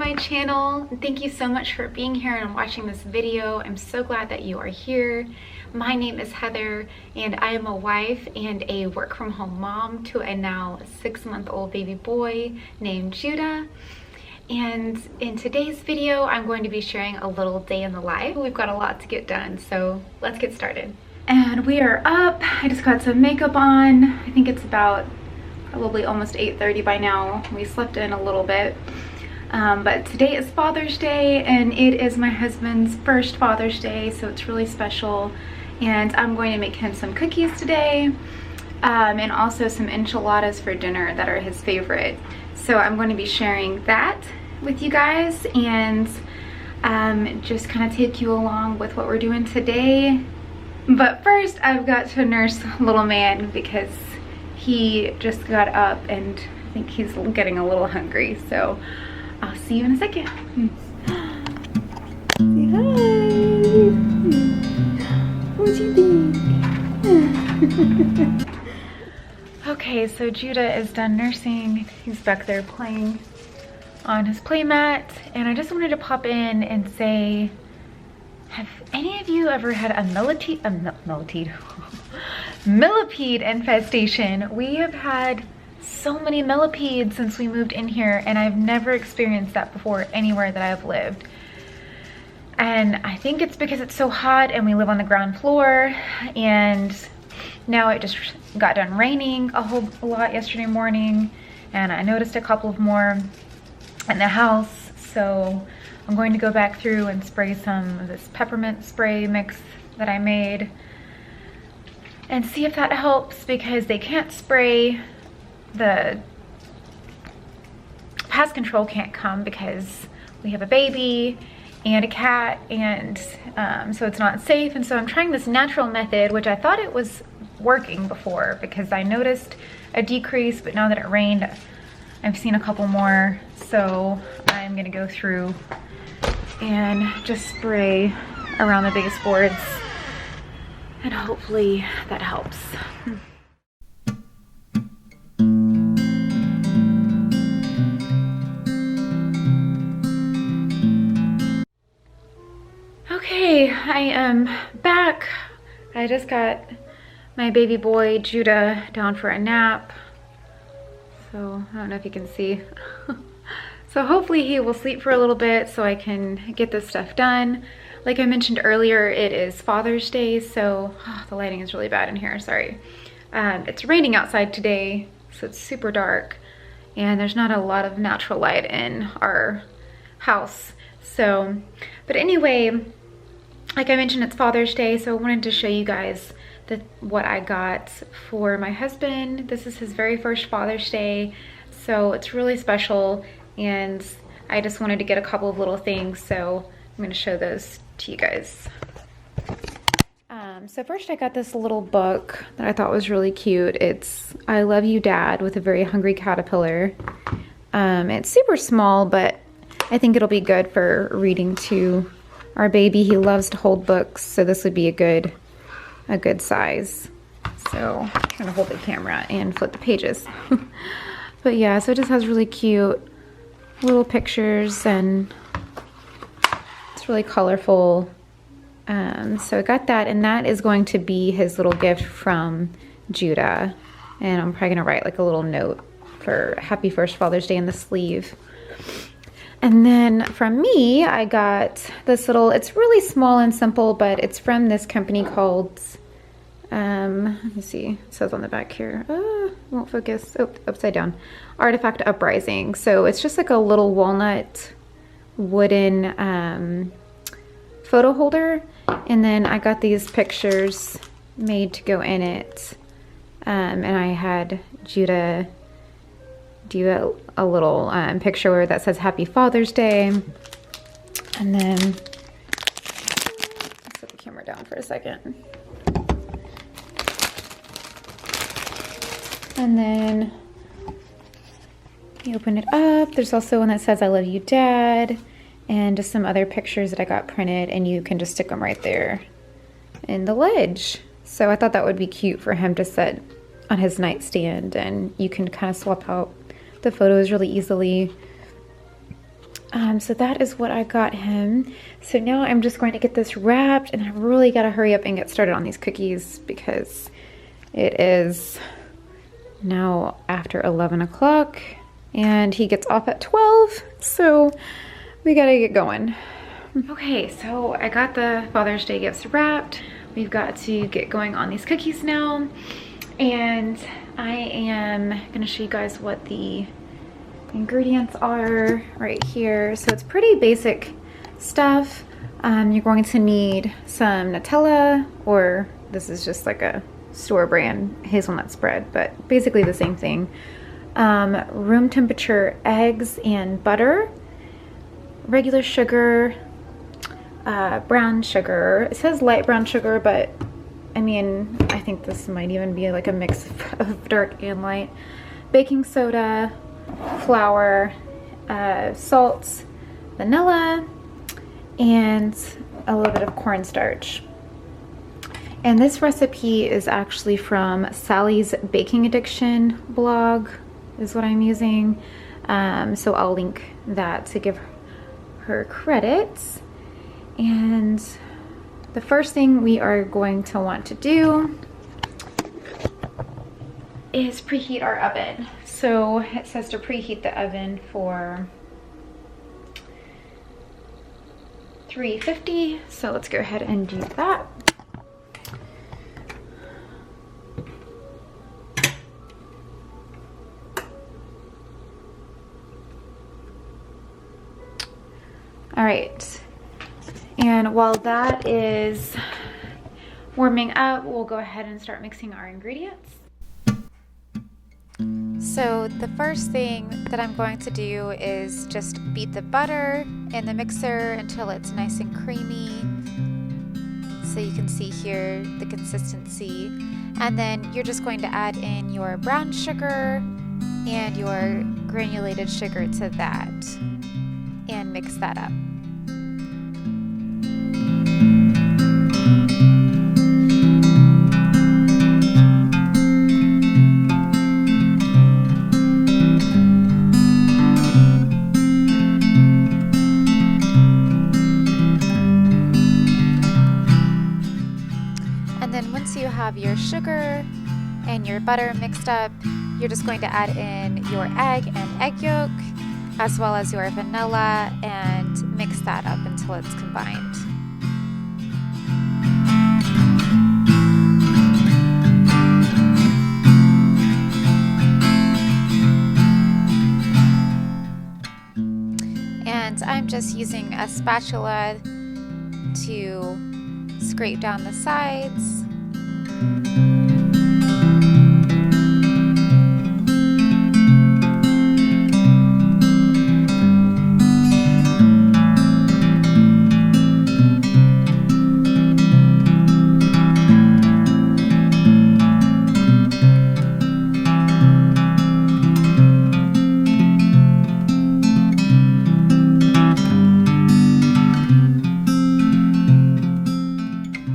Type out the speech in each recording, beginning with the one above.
my channel. Thank you so much for being here and watching this video. I'm so glad that you are here. My name is Heather and I am a wife and a work from home mom to a now 6-month-old baby boy named Judah. And in today's video, I'm going to be sharing a little day in the life. We've got a lot to get done, so let's get started. And we are up. I just got some makeup on. I think it's about probably almost 8:30 by now. We slept in a little bit. But today is Father's Day and it is my husband's first Father's Day, so it's really special. And I'm going to make him some cookies today and also some enchiladas for dinner that are his favorite. So I'm going to be sharing that with you guys and just kind of take you along with what we're doing today. But first I've got to nurse little man because he just got up and I think he's getting a little hungry. So I'll see you in a second. Say hi. What do you think? Okay, so Judah is done nursing. He's back there playing on his play mat. And I just wanted to pop in and say, have any of you ever had a millipede infestation? We have had so many millipedes since we moved in here and I've never experienced that before anywhere that I've lived. And I think it's because it's so hot and we live on the ground floor, and now it just got done raining a whole lot yesterday morning and I noticed a couple of more in the house. So I'm going to go back through and spray some of this peppermint spray mix that I made and see if that helps, because they can't spray, the pest control can't come because we have a baby and a cat, and so it's not safe. And so I'm trying this natural method, which I thought it was working before because I noticed a decrease, but now that it rained I've seen a couple more. So I'm gonna go through and just spray around the biggest boards and hopefully that helps. Okay, I am back. I just got my baby boy Judah down for a nap. So I don't know if you can see. So hopefully he will sleep for a little bit so I can get this stuff done. Like I mentioned earlier, it is Father's Day, so the lighting is really bad in here, sorry. It's raining outside today, so it's super dark and there's not a lot of natural light in our house. So, but anyway, like I mentioned, it's Father's Day, so I wanted to show you guys what I got for my husband. This is his very first Father's Day, so it's really special and I just wanted to get a couple of little things, so I'm going to show those to you guys. So first I got this little book that I thought was really cute. It's I Love You Dad with a very hungry caterpillar. It's super small, but I think it'll be good for reading to our baby. He loves to hold books, so this would be a good size. So I'm trying to hold the camera and flip the pages. But yeah, so it just has really cute little pictures and it's really colorful. So I got that, and that is going to be his little gift from Judah. And I'm probably gonna write like a little note for Happy First Father's Day in the sleeve. And then from me, I got this little, it's really small and simple, but it's from this company called, let me see, it says on the back here, won't focus, oh, upside down, Artifact Uprising. So it's just like a little walnut wooden photo holder. And then I got these pictures made to go in it. And I had Judah do a little picture that says Happy Father's Day. And then, let's put the camera down for a second. And then you open it up. There's also one that says I love you, Dad, and just some other pictures that I got printed, and you can just stick them right there in the ledge. So I thought that would be cute for him to set on his nightstand, and you can kind of swap out the photos really easily. So that is what I got him. So now I'm just going to get this wrapped, and I really gotta hurry up and get started on these cookies because it is now after 11 o'clock and he gets off at 12. So we gotta get going. Okay, so I got the Father's Day gifts wrapped. We've got to get going on these cookies now. And I am gonna show you guys what the ingredients are right here. So it's pretty basic stuff. You're going to need some Nutella, or this is just like a store brand hazelnut spread, but basically the same thing. Room temperature eggs and butter, regular sugar, brown sugar. It says light brown sugar, but I mean, I think this might even be like a mix of dark and light. Baking soda, flour, salt, vanilla, and a little bit of cornstarch. And this recipe is actually from Sally's Baking Addiction blog is what I'm using. So I'll link that to give her credit. And the first thing we are going to want to do is preheat our oven. So it says to preheat the oven for 350. So let's go ahead and do that. All right. And while that is warming up, we'll go ahead and start mixing our ingredients. So the first thing that I'm going to do is just beat the butter in the mixer until it's nice and creamy. So you can see here the consistency. And then you're just going to add in your brown sugar and your granulated sugar to that and mix that up. Your sugar and your butter mixed up, you're just going to add in your egg and egg yolk as well as your vanilla and mix that up until it's combined. And I'm just using a spatula to scrape down the sides.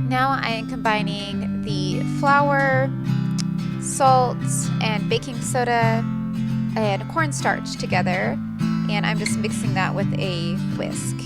Now I am combining the flour, salt, and baking soda and cornstarch together, and I'm just mixing that with a whisk.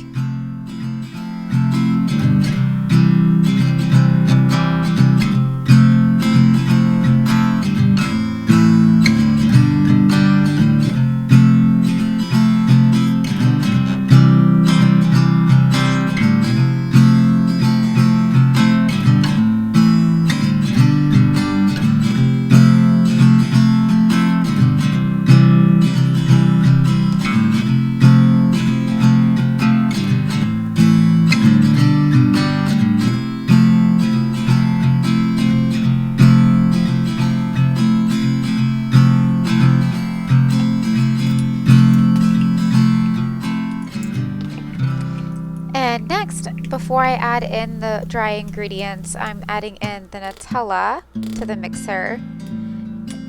Before I add in the dry ingredients, I'm adding in the Nutella to the mixer.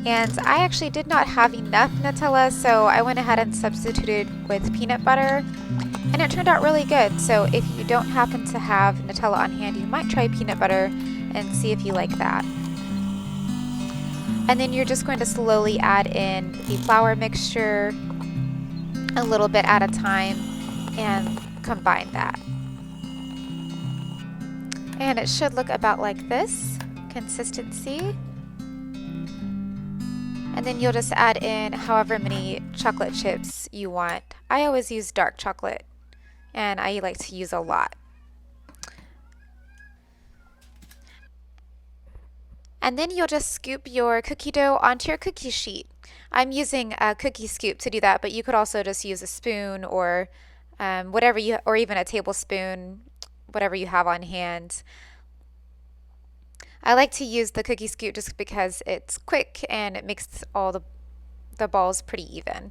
And I actually did not have enough Nutella, so I went ahead and substituted with peanut butter. And it turned out really good. So if you don't happen to have Nutella on hand, you might try peanut butter and see if you like that. And then you're just going to slowly add in the flour mixture a little bit at a time. and combine that. And it should look about like this consistency. And then you'll just add in however many chocolate chips you want. I always use dark chocolate, and I like to use a lot. And then you'll just scoop your cookie dough onto your cookie sheet. I'm using a cookie scoop to do that, but you could also just use a spoon or whatever you, or even a tablespoon, whatever you have on hand. I like to use the cookie scoop just because it's quick and it makes all the balls pretty even.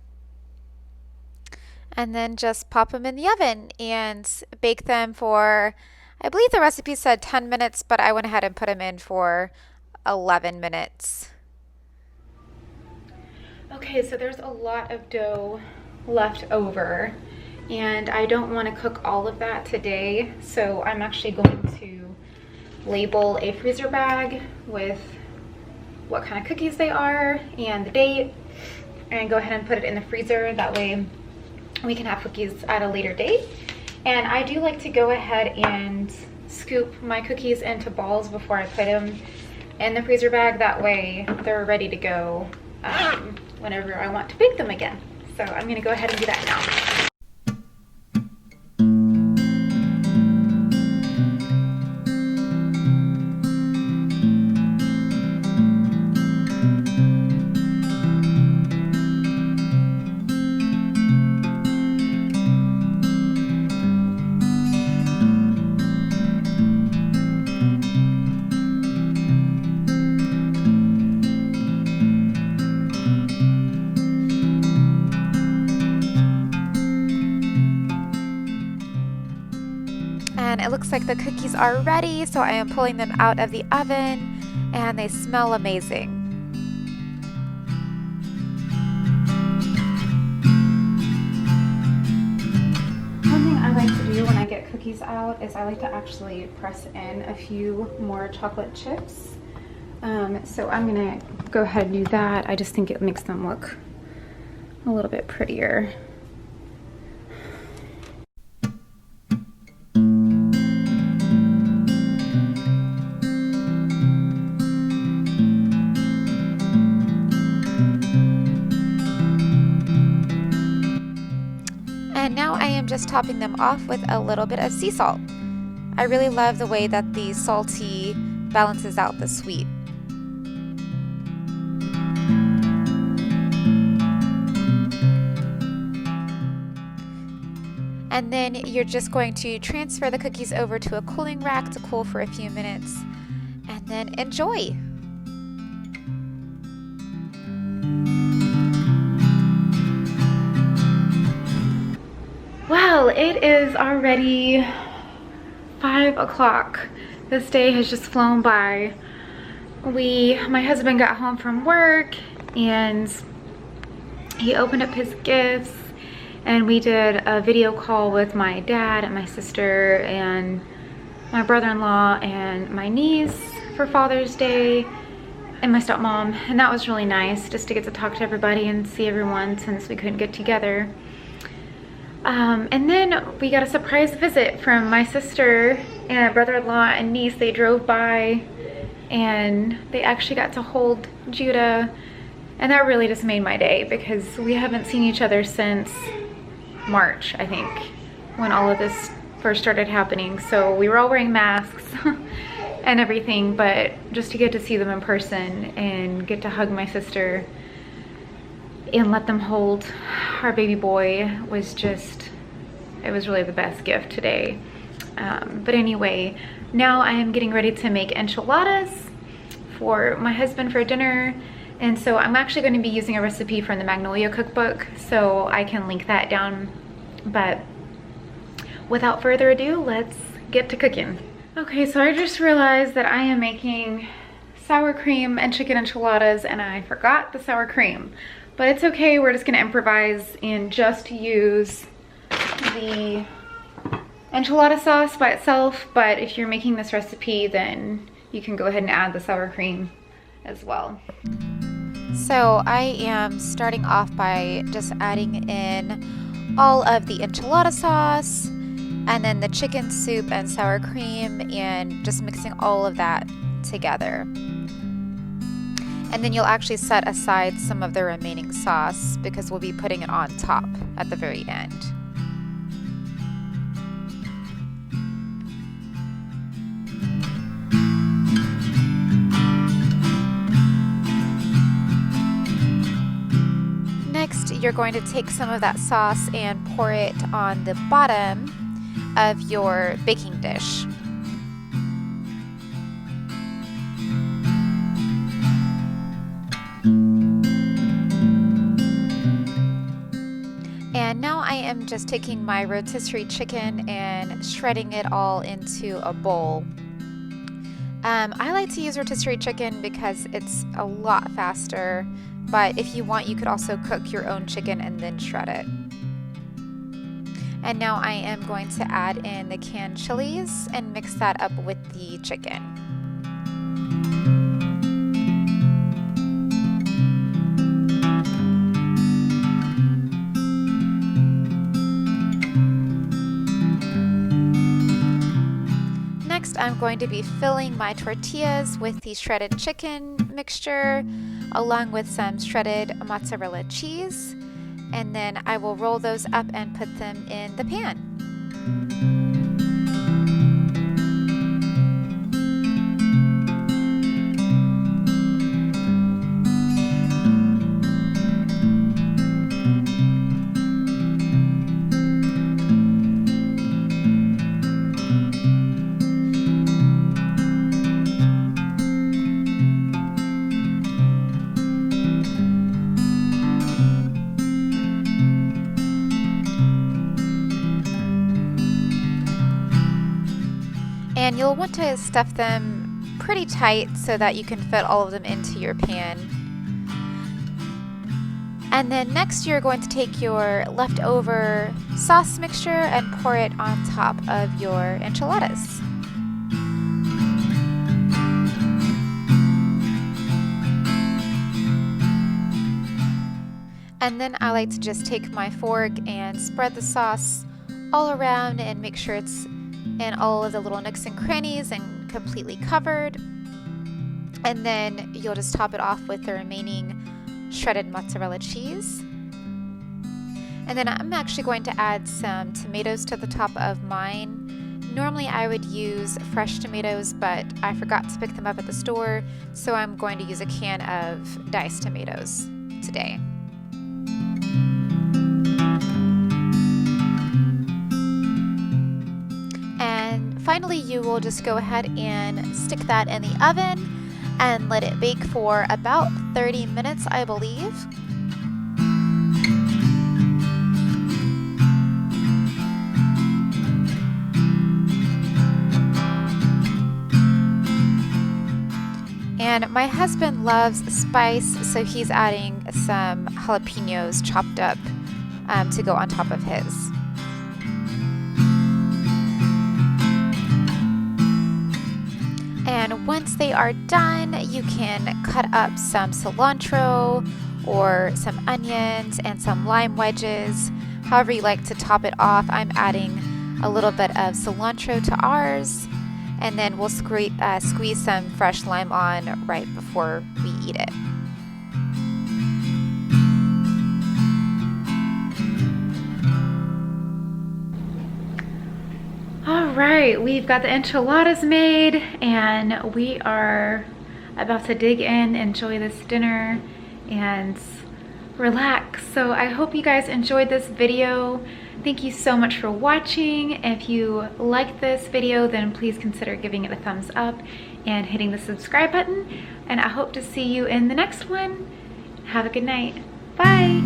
And then just pop them in the oven and bake them for, I believe the recipe said 10 minutes, but I went ahead and put them in for 11 minutes. Okay, so there's a lot of dough left over, and I don't want to cook all of that today, so I'm actually going to label a freezer bag with what kind of cookies they are and the date, and go ahead and put it in the freezer. That way we can have cookies at a later date. And I do like to go ahead and scoop my cookies into balls before I put them in the freezer bag. That way they're ready to go whenever I want to bake them again. So I'm going to go ahead and do that now. And it looks like the cookies are ready, so I am pulling them out of the oven, and they smell amazing. One thing I like to do when I get cookies out is I like to actually press in a few more chocolate chips. So I'm gonna go ahead and do that. I just think it makes them look a little bit prettier. And now I am just topping them off with a little bit of sea salt. I really love the way that the salty balances out the sweet. And then you're just going to transfer the cookies over to a cooling rack to cool for a few minutes, and then enjoy. Well, it is already 5 o'clock. This day has just flown by. My husband got home from work and he opened up his gifts, and we did a video call with my dad and my sister and my brother-in-law and my niece for Father's Day, and my stepmom, and that was really nice just to get to talk to everybody and see everyone since we couldn't get together. And then we got a surprise visit from my sister and brother-in-law and niece. They drove by and they actually got to hold Judah, and that really just made my day because we haven't seen each other since March, I think, when all of this first started happening. So we were all wearing masks and everything, but just to get to see them in person and get to hug my sister and let them hold our baby boy was just, it was really the best gift today. But anyway, now I am getting ready to make enchiladas for my husband for dinner. And so I'm actually going to be using a recipe from the Magnolia cookbook, so I can link that down. But without further ado, let's get to cooking. Okay, so I just realized that I am making sour cream and chicken enchiladas, and I forgot the sour cream. But it's okay, we're just gonna improvise and just use the enchilada sauce by itself. But if you're making this recipe, then you can go ahead and add the sour cream as well. So I am starting off by just adding in all of the enchilada sauce, and then the chicken soup and sour cream, and just mixing all of that together. And then you'll actually set aside some of the remaining sauce because we'll be putting it on top at the very end. Next, you're going to take some of that sauce and pour it on the bottom of your baking dish. And now I am just taking my rotisserie chicken and shredding it all into a bowl. I like to use rotisserie chicken because it's a lot faster, but if you want, you could also cook your own chicken and then shred it. And now I am going to add in the canned chilies and mix that up with the chicken. Next, I'm going to be filling my tortillas with the shredded chicken mixture, along with some shredded mozzarella cheese, and then I will roll those up and put them in the pan. And you'll want to stuff them pretty tight so that you can fit all of them into your pan. And then next you're going to take your leftover sauce mixture and pour it on top of your enchiladas. And then I like to just take my fork and spread the sauce all around and make sure it's in all of the little nooks and crannies and completely covered. And then you'll just top it off with the remaining shredded mozzarella cheese. And then I'm actually going to add some tomatoes to the top of mine. Normally I would use fresh tomatoes, but I forgot to pick them up at the store, so I'm going to use a can of diced tomatoes today. Finally, you will just go ahead and stick that in the oven and let it bake for about 30 minutes, I believe. And my husband loves spice, so he's adding some jalapenos chopped up to go on top of his. And once they are done, you can cut up some cilantro or some onions and some lime wedges. However you like to top it off. I'm adding a little bit of cilantro to ours, and then we'll squeeze some fresh lime on right before we eat it. All right, we've got the enchiladas made and we are about to dig in, enjoy this dinner, and relax. So I hope you guys enjoyed this video. Thank you so much for watching. If you liked this video, then please consider giving it a thumbs up and hitting the subscribe button. And I hope to see you in the next one. Have a good night. Bye.